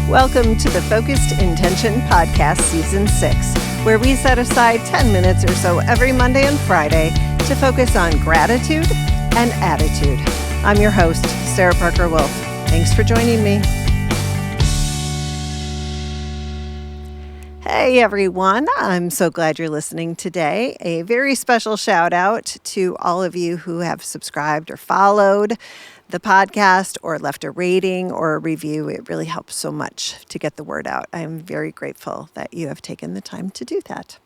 Welcome to the Focused Intention Podcast Season 6, where we set aside 10 minutes or so every Monday and Friday to focus on gratitude and attitude. I'm your host, Sarah Parker Wolf. Thanks for joining me. Hey everyone, I'm so glad you're listening today. A very special shout out to all of you who have subscribed or followed the podcast or left a rating or a review. It really helps so much to get the word out. I'm very grateful that you have taken the time to do that.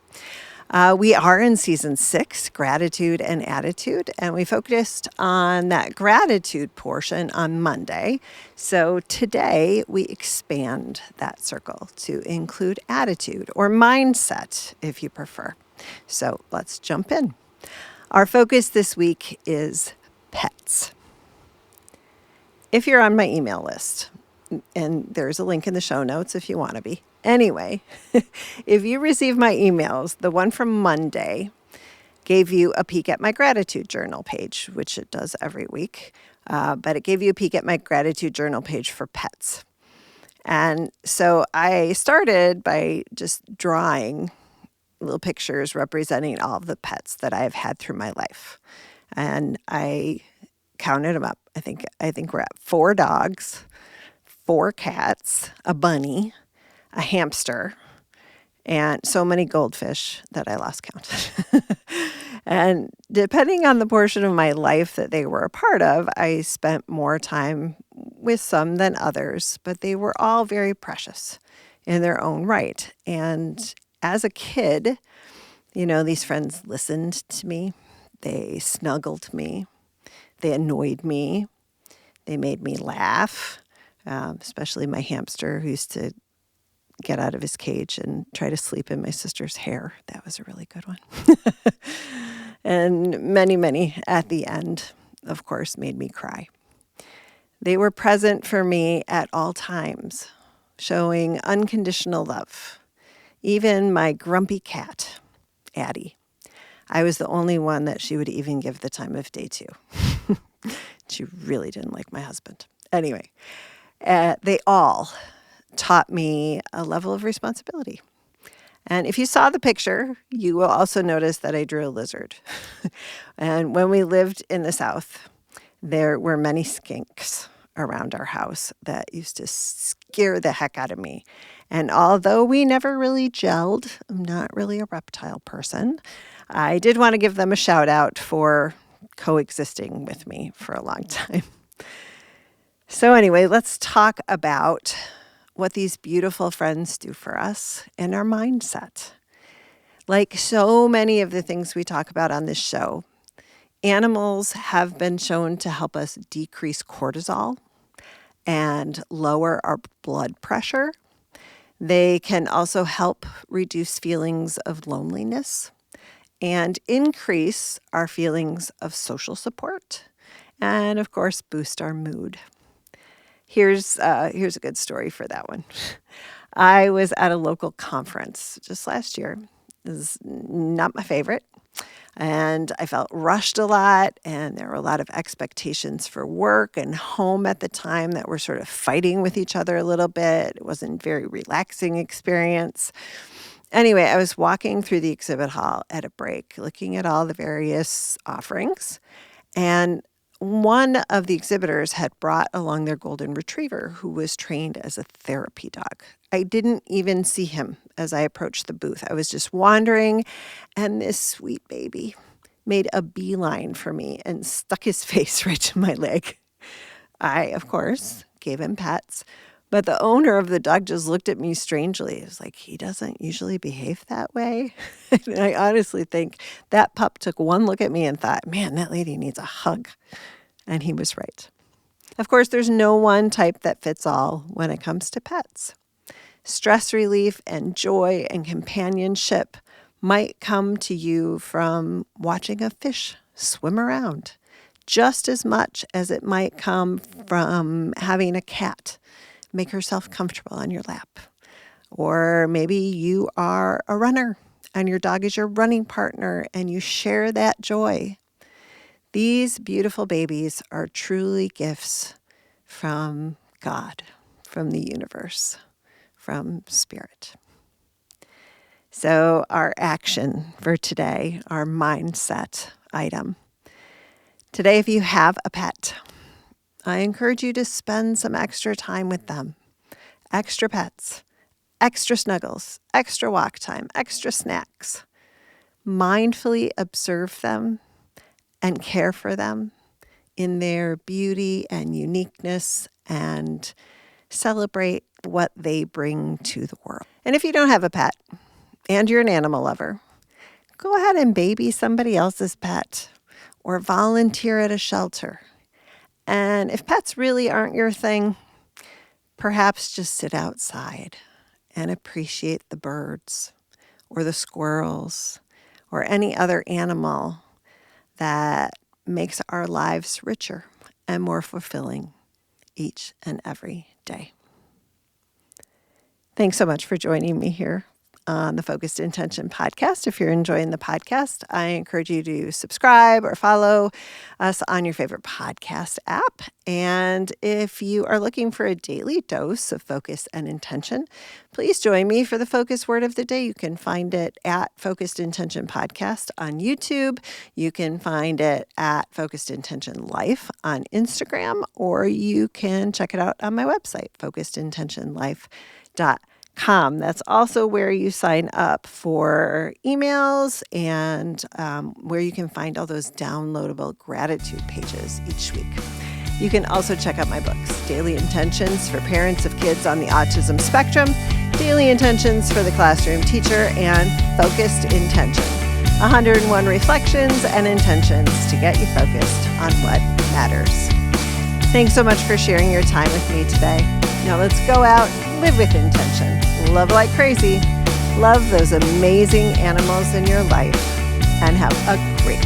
We are in Season 6, Gratitude and Attitude, and we focused on that gratitude portion on Monday. So today we expand that circle to include attitude or mindset, if you prefer. So let's jump in. Our focus this week is pets. If you're on my email list, and there's a link in the show notes if you want to be. Anyway, if you receive my emails, the one from Monday gave you a peek at my gratitude journal page, which it does every week. But it gave you a peek at my gratitude journal page for pets. And so I started by just drawing little pictures representing all of the pets that I've had through my life. And I counted them up. I think we're at 4 dogs, 4 cats, a bunny, a hamster, and so many goldfish that I lost count. And depending on the portion of my life that they were a part of, I spent more time with some than others, but they were all very precious in their own right. And as a kid, these friends listened to me. They snuggled me. They annoyed me. They made me laugh, especially my hamster who used to get out of his cage and try to sleep in my sister's hair. That was a really good one. And many, many at the end, of course, made me cry. They were present for me at all times, showing unconditional love. Even my grumpy cat, Addie. I was the only one that she would even give the time of day to. She really didn't like my husband. Anyway, they all taught me a level of responsibility. And if you saw the picture, you will also notice that I drew a lizard. And when we lived in the South, there were many skinks around our house that used to scare the heck out of me. And although we never really gelled, I'm not really a reptile person, I did want to give them a shout out for coexisting with me for a long time. So anyway, let's talk about what these beautiful friends do for us and our mindset. Like so many of the things we talk about on this show, animals have been shown to help us decrease cortisol and lower our blood pressure. They can also help reduce feelings of loneliness and increase our feelings of social support, and of course, boost our mood. Here's a good story for that one. I was at a local conference just last year. This is not my favorite, and I felt rushed a lot, and there were a lot of expectations for work and home at the time that were sort of fighting with each other a little bit. It wasn't a very relaxing experience. Anyway, I was walking through the exhibit hall at a break, looking at all the various offerings, and one of the exhibitors had brought along their golden retriever who was trained as a therapy dog. I didn't even see him as I approached the booth. I was just wandering, and this sweet baby made a beeline for me and stuck his face right to my leg. I, of course, gave him pets. But the owner of the dog just looked at me strangely. It was like, he doesn't usually behave that way. And I honestly think that pup took one look at me and thought, man, that lady needs a hug. And he was right. Of course, there's no one type that fits all when it comes to pets. Stress relief and joy and companionship might come to you from watching a fish swim around, just as much as it might come from having a cat make herself comfortable on your lap. Or maybe you are a runner and your dog is your running partner and you share that joy. These beautiful babies are truly gifts from God, from the universe. from spirit. So our action for today, our mindset item. Today, if you have a pet, I encourage you to spend some extra time with them. Extra pets, extra snuggles, extra walk time, extra snacks. Mindfully observe them and care for them in their beauty and uniqueness and celebrate what they bring to the world. And if you don't have a pet and you're an animal lover, go ahead and baby somebody else's pet or volunteer at a shelter. And if pets really aren't your thing, perhaps just sit outside and appreciate the birds or the squirrels or any other animal that makes our lives richer and more fulfilling each and every day. Thanks so much for joining me here on the Focused Intention podcast. If you're enjoying the podcast, I encourage you to subscribe or follow us on your favorite podcast app. And if you are looking for a daily dose of focus and intention, please join me for the Focus Word of the Day. You can find it at Focused Intention Podcast on YouTube. You can find it at Focused Intention Life on Instagram, or you can check it out on my website, focusedintentionlife.com. That's also where you sign up for emails and where you can find all those downloadable gratitude pages each week. You can also check out my books, Daily Intentions for Parents of Kids on the Autism Spectrum, Daily Intentions for the Classroom Teacher, and Focused Intention, 101 Reflections and Intentions to get you focused on what matters. Thanks so much for sharing your time with me today. Now let's go out, live with intention, love like crazy, love those amazing animals in your life, and have a great